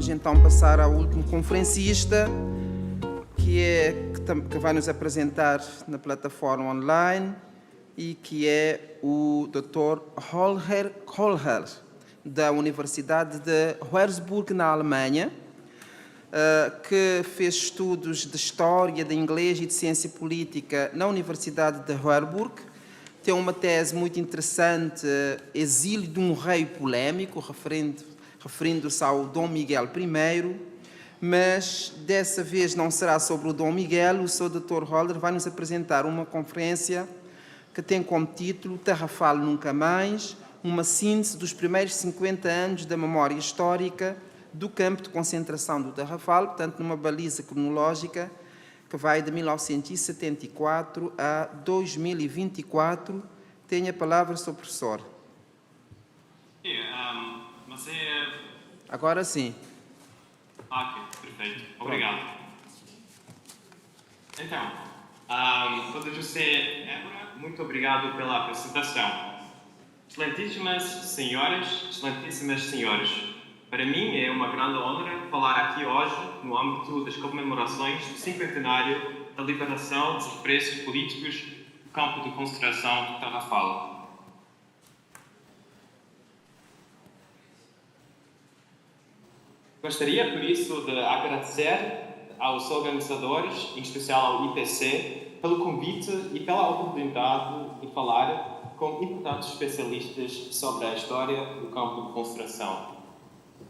vamos então passar ao último conferencista, que vai nos apresentar na plataforma online e que é o Dr. Holger Kohlherr, da Universidade de Würzburg, na Alemanha, que fez estudos de História, de Inglês e de Ciência Política na Universidade de Würzburg. Tem uma tese muito interessante, Exílio de um Rei Polêmico, referindo-se ao Dom Miguel I, mas dessa vez não será sobre o Dom Miguel. O Sr. Dr. Holger vai nos apresentar uma conferência que tem como título Tarrafal Nunca Mais, uma síntese dos primeiros 50 anos da memória histórica do campo de concentração do Tarrafal, portanto numa baliza cronológica que vai de 1974 a 2024. Tenho a palavra, Sr. Professor. Agora sim. Ok, perfeito. Obrigado. Então, Dr. José Évora, muito obrigado pela apresentação. Excelentíssimas senhoras, excelentíssimos senhores, para mim é uma grande honra falar aqui hoje no âmbito das comemorações do cinquentenário da liberação dos presos políticos do campo de concentração do Tarrafal. Gostaria, por isso, de agradecer aos organizadores, em especial ao IPC, pelo convite e pela oportunidade de falar com importantes especialistas sobre a história do campo de concentração.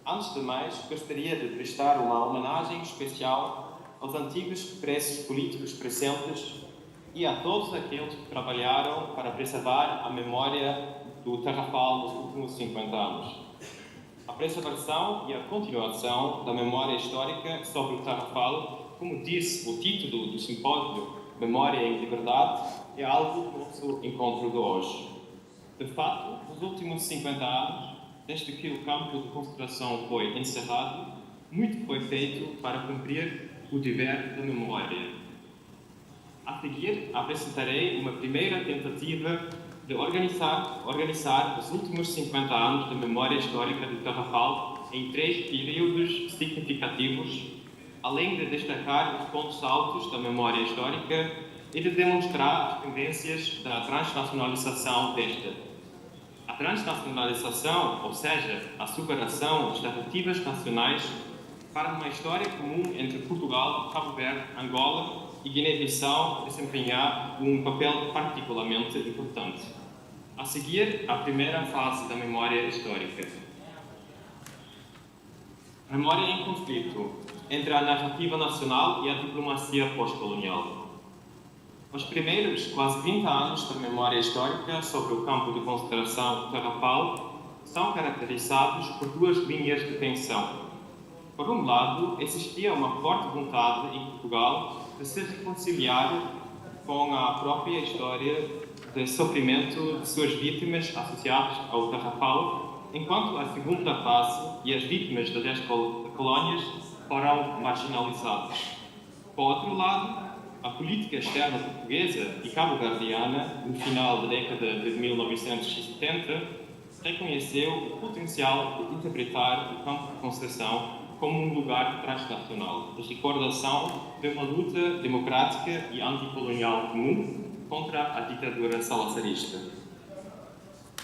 Antes de mais, gostaria de prestar uma homenagem especial aos antigos presos políticos presentes e a todos aqueles que trabalharam para preservar a memória do Tarrafal nos últimos 50 anos. A preservação e a continuação da memória histórica sobre o Tarrafal, como disse o título do simpósio Memória em Liberdade, é algo do nosso encontro de hoje. De fato, nos últimos 50 anos, desde que o campo de concentração foi encerrado, muito foi feito para cumprir o dever da memória. A seguir, apresentarei uma primeira tentativa de organizar os últimos 50 anos da memória histórica do Tarrafal em 3 períodos significativos, além de destacar os pontos altos da memória histórica e de demonstrar as tendências da transnacionalização desta. A transnacionalização, ou seja, a superação das narrativas nacionais para uma história comum entre Portugal, Cabo Verde, Angola e Guiné-Bissau, desempenhar um papel particularmente importante. A seguir, a primeira fase da memória histórica. A memória em conflito entre a narrativa nacional e a diplomacia pós-colonial. Os primeiros quase 20 anos da memória histórica sobre o campo de concentração do Tarrafal são caracterizados por 2 linhas de tensão. Por um lado, existia uma forte vontade em Portugal de se reconciliar com a própria história de sofrimento de suas vítimas associadas ao Tarrafal, enquanto a segunda fase e as vítimas das 10 colónias foram marginalizadas. Por outro lado, a política externa portuguesa e cabo-verdiana, no final da década de 1970, reconheceu o potencial de interpretar o campo de concentração como um lugar transnacional, de recordação de uma luta democrática e anticolonial comum contra a ditadura salazarista.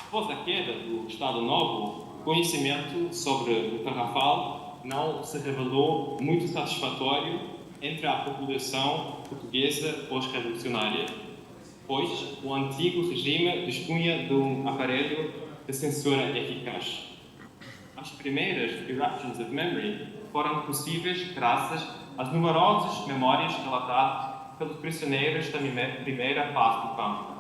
Após a queda do Estado Novo, o conhecimento sobre o Tarrafal não se revelou muito satisfatório entre a população portuguesa pós-revolucionária, pois o antigo regime dispunha de um aparelho de censura eficaz. As primeiras eruptions of memory foram possíveis graças às numerosas memórias relatadas pelos prisioneiros da primeira fase do campo,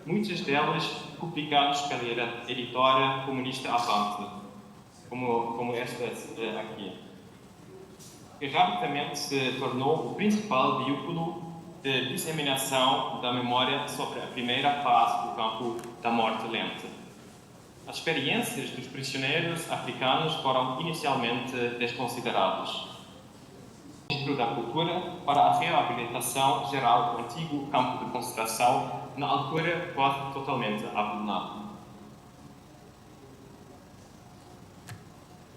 muitas delas publicadas pela editora comunista Avante, como esta aqui, que rapidamente se tornou o principal veículo de disseminação da memória sobre a primeira fase do campo da morte lenta. As experiências dos prisioneiros africanos foram inicialmente desconsideradas. O Ministro da Cultura para a reabilitação geral do antigo campo de concentração, na altura quase totalmente abandonado.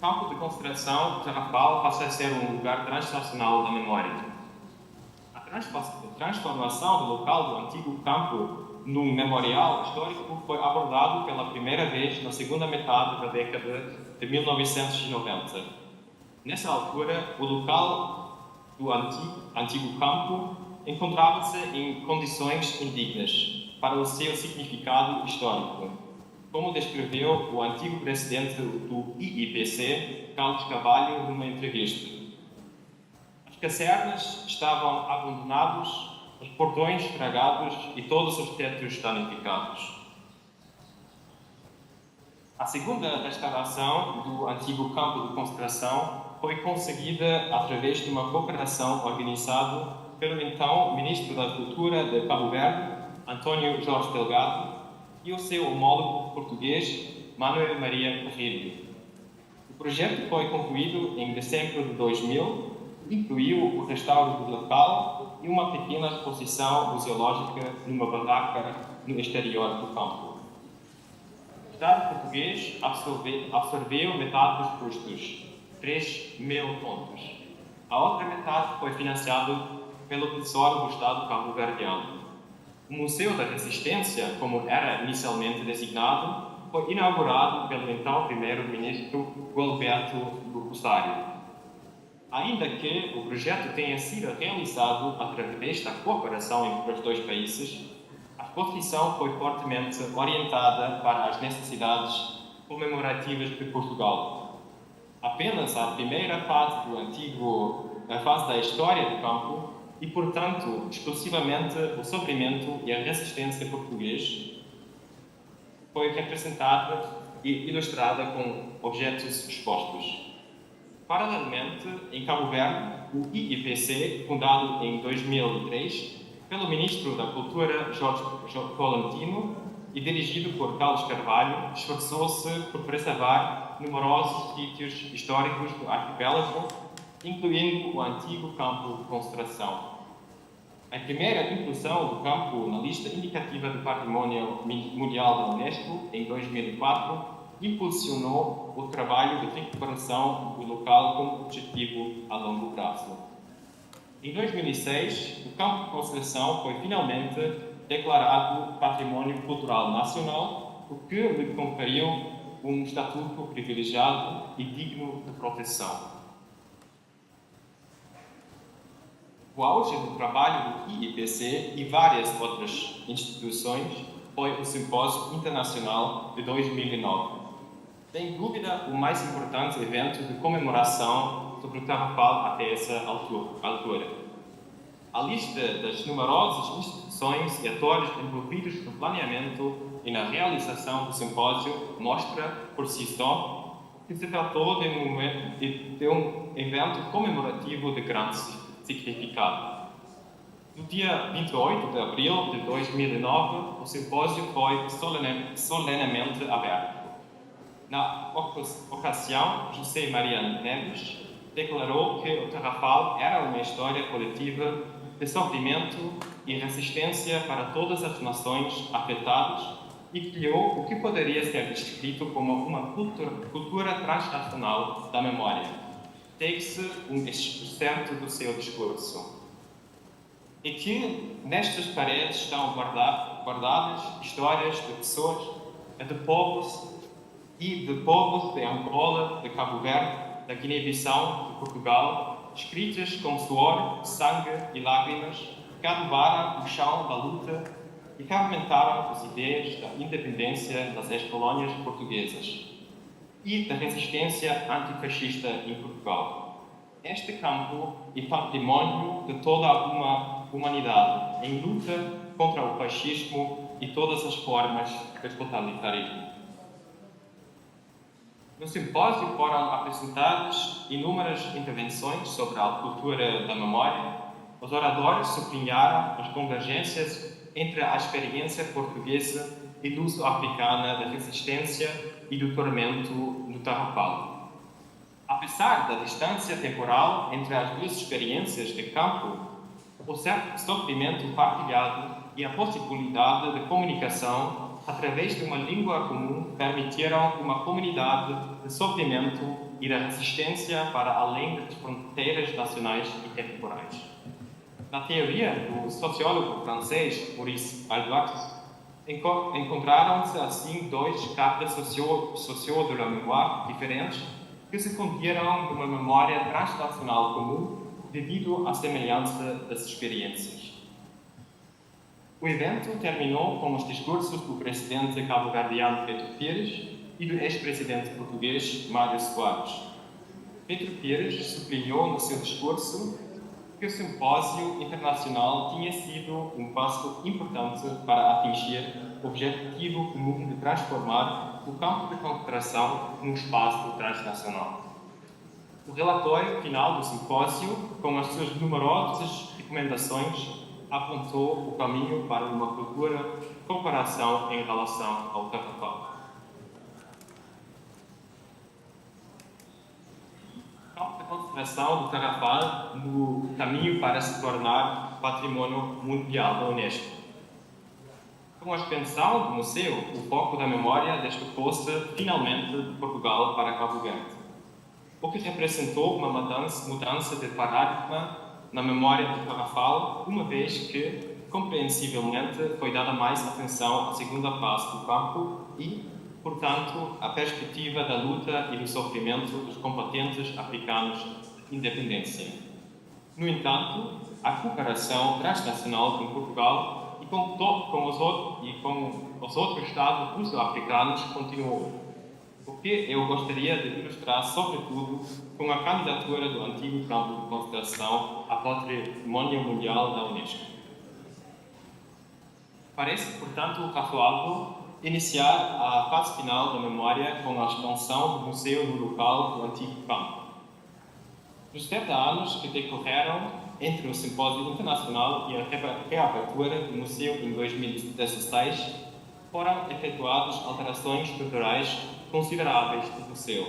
campo de concentração Tarrafal passa a ser um lugar transnacional da memória. A transformação do local do antigo campo num memorial histórico foi abordado pela primeira vez na segunda metade da década de 1990. Nessa altura, o local do antigo campo encontrava-se em condições indignas para o seu significado histórico, como descreveu o antigo presidente do IIPC, Carlos Carvalho, numa entrevista. As casernas estavam abandonadas, os portões estragados e todos os tetos danificados. A segunda restauração do antigo campo de concentração foi conseguida através de uma cooperação organizada pelo então Ministro da Cultura de Cabo Verde, António Jorge Delgado, e o seu homólogo português, Manuel Maria Carrilho. O projeto foi concluído em dezembro de 2000, incluiu o restauro do local e uma pequena exposição museológica numa barraca no exterior do campo. O Estado português absorveu metade dos custos, 3.000 contos. A outra metade foi financiada pelo Tesouro do Estado cabo-verdiano. O Museu da Resistência, como era inicialmente designado, foi inaugurado pelo então primeiro-ministro Gualberto Rosário. Ainda que o projeto tenha sido realizado através da cooperação entre os dois países, a exposição foi fortemente orientada para as necessidades comemorativas de Portugal. Apenas a primeira fase a fase da história do campo, e, portanto, exclusivamente o sofrimento e a resistência português, foi representada e ilustrada com objetos expostos. Paralelamente, em Cabo Verde, o IIPC, fundado em 2003 pelo Ministro da Cultura Jorge Tolentino e dirigido por Carlos Carvalho, esforçou-se por preservar numerosos sítios históricos do arquipélago, incluindo o antigo campo de concentração. A primeira inclusão do campo na lista indicativa do Património Mundial da Unesco, em 2004, impulsionou o trabalho de recuperação do local como objetivo a longo prazo. Em 2006, o campo de concentração foi finalmente declarado Património Cultural Nacional, o que lhe conferiu um estatuto privilegiado e digno de proteção. O auge do trabalho do IIPC e várias outras instituições foi o Simpósio Internacional de 2009. Sem dúvida, o mais importante evento de comemoração sobre o Tarrafal até essa altura. A lista das numerosas instituições e atores envolvidos no planeamento e na realização do simpósio mostra, por si só, que se tratou de um evento comemorativo de grande significado. No dia 28 de abril de 2009, o simpósio foi solenemente aberto. Na ocasião, José Maria Neves declarou que o Tarrafal era uma história coletiva de sofrimento e resistência para todas as nações afetadas e criou o que poderia ser descrito como uma cultura transnacional da memória. Segue-se um excerto do seu discurso. E que nestas paredes estão guardadas histórias de pessoas, de povos de Angola, de Cabo Verde, da Guiné-Bissau, de Portugal, escritas com suor, sangue e lágrimas, que adubaram o chão da luta e fermentaram as ideias da independência das ex-colónias portuguesas e da resistência antifascista em Portugal. Este campo é património de toda uma humanidade em luta contra o fascismo e todas as formas de totalitarismo. No simpósio foram apresentadas inúmeras intervenções sobre a cultura da memória. Os oradores sublinharam as convergências entre a experiência portuguesa e luso-africana da resistência e do tormento no Tarrafal. Apesar da distância temporal entre as duas experiências de campo, o certo sofrimento partilhado e a possibilidade de comunicação através de uma língua comum permitiram uma comunidade de sofrimento e da resistência para além das fronteiras nacionais e temporais. Na teoria do sociólogo francês Maurice Albert, encontraram-se assim dois campos sociaux de la mémoire diferentes que se fundiram numa memória transnacional comum devido à semelhança das experiências. O evento terminou com os discursos do presidente cabo-verdiano Pedro Pires e do ex-presidente português Mário Soares. Pedro Pires sublinhou no seu discurso que o simpósio internacional tinha sido um passo importante para atingir o objetivo comum de transformar o campo de concentração num espaço transnacional. O relatório final do simpósio, com as suas numerosas recomendações, apontou o caminho para uma futura cooperação em relação ao Carnaval. O campo de concentração do Tarrafal no caminho para se tornar patrimônio mundial da Unesco. Com a expansão do museu, o foco da memória deslocou-se finalmente de Portugal para Cabo Verde, o que representou uma mudança de paradigma na memória do Tarrafal, uma vez que, compreensivelmente, foi dada mais atenção à segunda fase do campo e, portanto, à perspectiva da luta e do sofrimento dos combatentes africanos de independência. No entanto, a cooperação transnacional com Portugal e com os outros Estados luso-africanos continuou, o que eu gostaria de ilustrar, sobretudo, com a candidatura do antigo campo de concentração a Patrimônio Mundial da Unesco. Parece, portanto, razoável iniciar a fase final da memória com a expansão do museu no local do antigo campo. Nos 70 anos que decorreram entre o Simpósio Internacional e a reabertura do museu em 2016, foram efetuadas alterações estruturais consideráveis do museu.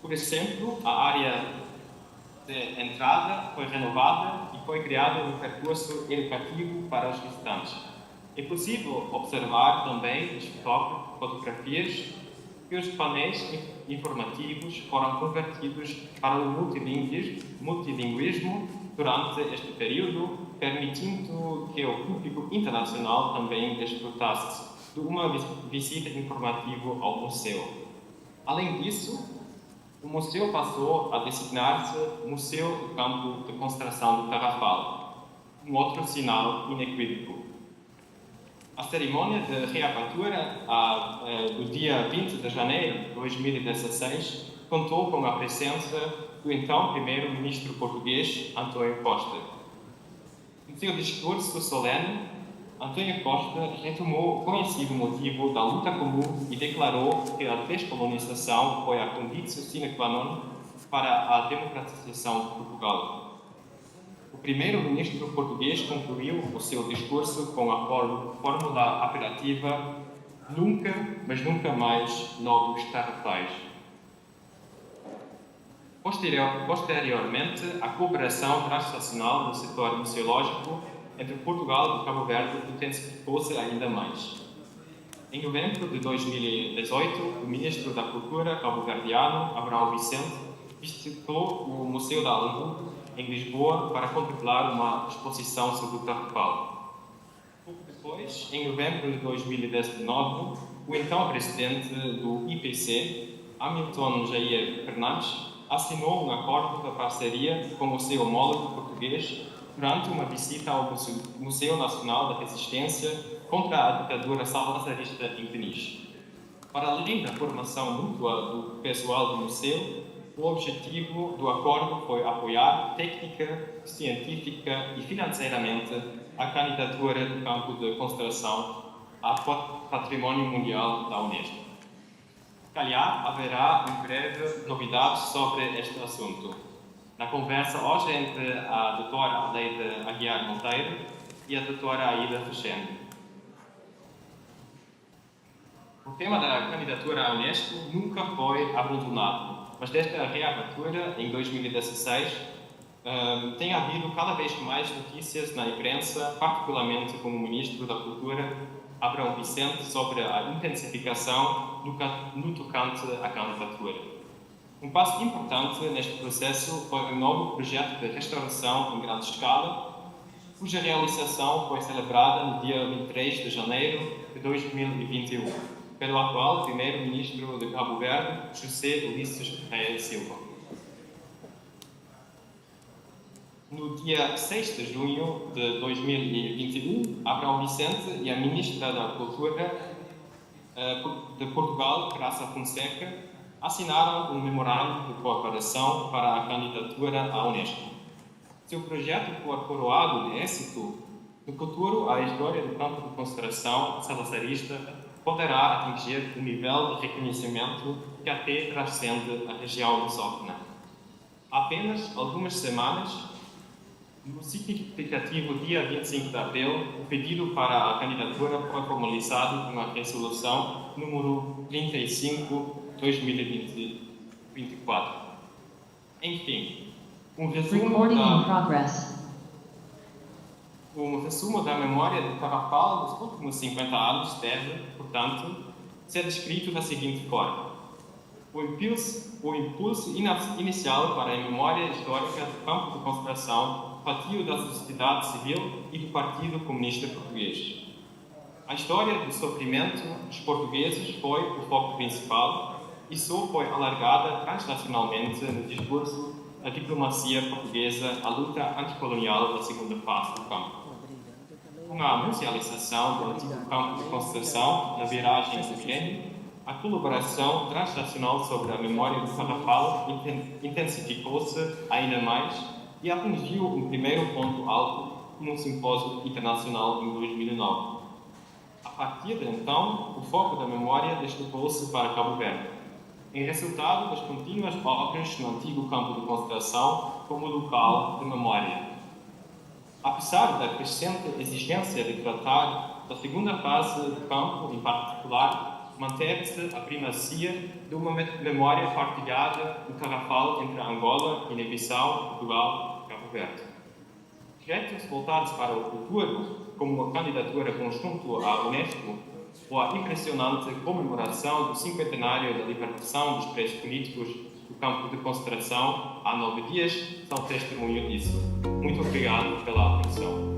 Por exemplo, a área de entrada foi renovada e foi criado um percurso educativo para os visitantes. É possível observar também nas fotografias que os painéis informativos foram convertidos para o multilinguismo durante este período, permitindo que o público internacional também desfrutasse de uma visita informativa ao museu. Além disso, o museu passou a designar-se Museu do Campo de Concentração do Tarrafal, um outro sinal inequívoco. A cerimônia de reabertura do dia 20 de janeiro de 2016 contou com a presença do então primeiro-ministro português, António Costa. Em seu discurso solene, António Costa retomou o conhecido motivo da luta comum e declarou que a descolonização foi a condição sine qua non para a democratização de Portugal. O primeiro-ministro português concluiu o seu discurso com a fórmula apelativa "Nunca, mas nunca mais novos tarrafais". Posteriormente, a cooperação transnacional no setor museológico entre Portugal e Cabo Verde intensificou-se ainda mais. Em novembro de 2018, o ministro da Cultura cabo-verdiano, Abraão Vicente, visitou o Museu da Alambuque, em Lisboa, para contemplar uma exposição sobre o Tarrafal. Pouco depois, em novembro de 2019, o então presidente do IPC, Hamilton Jair Fernandes, assinou um acordo de parceria com o seu homólogo português durante uma visita ao Museu Nacional da Resistência contra a ditadura salazarista em Peniche. Para além da formação mútua do pessoal do museu, o objetivo do acordo foi apoiar técnica, científica e financeiramente a candidatura do campo de concentração a Patrimônio Mundial da Unesco. Calhar haverá em breve novidades sobre este assunto. Na conversa hoje entre a doutora Aleida Aguiar Monteiro e a doutora Aida Fechene. O tema da candidatura à Unesco nunca foi abandonado, mas desde a reabertura, em 2016, tem havido cada vez mais notícias na imprensa, particularmente com o Ministro da Cultura, Abraão Vicente, sobre a intensificação no tocante à candidatura. Um passo importante neste processo foi o novo projeto de restauração em grande escala, cuja realização foi celebrada no dia 23 de janeiro de 2021, pelo atual primeiro-ministro de Cabo Verde, José Ulisses Ferreira Silva. No dia 6 de junho de 2021, Abraão Vicente e a Ministra da Cultura de Portugal, Graça Fonseca, assinaram um memorando de cooperação para a candidatura à Unesco. Se o projeto for coroado de êxito, no futuro a história do campo de concentração salazarista poderá atingir um nível de reconhecimento que até transcende a região lusófona. Há apenas algumas semanas, no significativo dia 25 de abril, o pedido para a candidatura foi formalizado com a resolução número 35/2024. Enfim, um resumo da memória do Carrafal dos últimos 50 anos deve, portanto, ser descrito da seguinte forma. O impulso inicial para a memória histórica do campo de concentração partiu da sociedade civil e do Partido Comunista Português. A história do sofrimento dos portugueses foi o foco principal e só foi alargada transnacionalmente no discurso da diplomacia portuguesa à luta anticolonial da segunda fase do campo. Com a musealização do antigo campo de concentração na viragem do Gênio, a colaboração transnacional sobre a memória do Carrafal intensificou-se ainda mais e atingiu um primeiro ponto alto num simpósio internacional em 2009. A partir de então, o foco da memória deslocou-se para Cabo Verde, em resultado das contínuas obras no antigo campo de concentração como local de memória. Apesar da crescente exigência de tratar da segunda fase do campo em particular, manteve-se a primazia de uma memória partilhada do Carrafal entre Angola, Guiné-Bissau, Portugal e Cabo Verde. Projetos voltados para o futuro, como a candidatura conjunta à Unesco ou a impressionante comemoração do cinquentenário da libertação dos presos políticos do campo de concentração há 9 dias, são testemunho disso. Muito obrigado pela atenção.